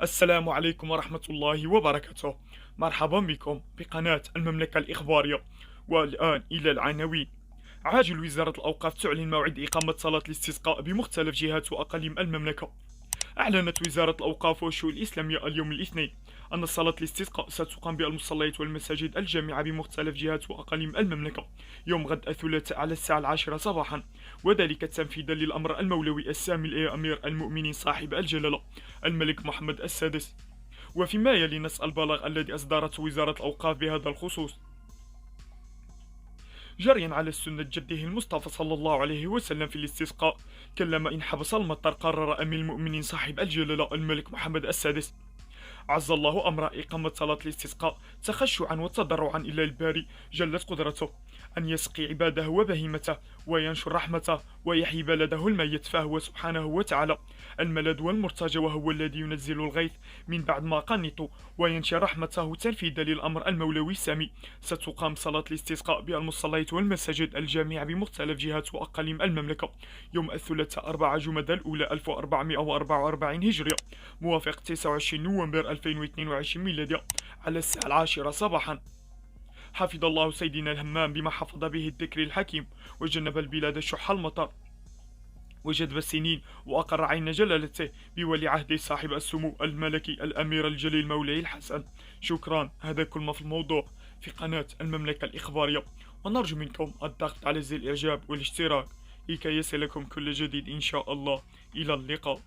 السلام عليكم ورحمة الله وبركاته. مرحبا بكم بقناة المملكة الإخبارية. والآن إلى العناوين. عاجل وزارة الأوقاف تعلن موعد إقامة صلاة الاستسقاء بمختلف جهات وأقاليم المملكة. أعلنت وزارة الأوقاف والشؤون الإسلامية اليوم الاثنين أن صلاة الاستسقاء ستقام بالمصليات والمساجد الجامعة بمختلف جهات وأقاليم المملكة يوم غد الثلاثاء على الساعة 10 صباحا، وذلك تنفيذا للأمر المولوي السامي لأمير المؤمنين صاحب الجلالة الملك محمد السادس. وفيما يلي نص البلاغ الذي أصدرته وزارة الأوقاف بهذا الخصوص، جريا على سنة جده المصطفى صلى الله عليه وسلم في الاستسقاء، كلما إن حبس المطر قرر أمير المؤمنين صاحب الجلالة الملك محمد السادس عز الله أمر إقامة صلاة الاستسقاء تخشعا وتضرعا إلى الباري جلت قدرته أن يسقي عباده وبهيمته وينشر رحمته ويحيي بلده الميت، فهو سبحانه وتعالى الملد والمرتجى، وهو الذي ينزل الغيث من بعد ما قنطوا وينشر رحمته تنفيذا للأمر المولوي السامي. ستقام صلاة الاستسقاء بالمصليات والمساجد الجامعة بمختلف جهات وأقاليم المملكة يوم الثلاثاء 4 جمادى الأولى 1444 هجرية، موافق 29 نوفمبر 2022 ميلادية، على الساعة 10 صباحا. حفظ الله سيدنا الهمام بما حفظ به الذكر الحكيم، وجنب البلاد شح المطر وجدب السنين، وأقر عين جلالته بولي عهده صاحب السمو الملكي الأمير الجليل مولاي الحسن. شكرا، هذا كل ما في الموضوع في قناة المملكة الإخبارية، ونرجو منكم الضغط على زر الإعجاب والاشتراك لكي يصلكم كل جديد إن شاء الله. إلى اللقاء.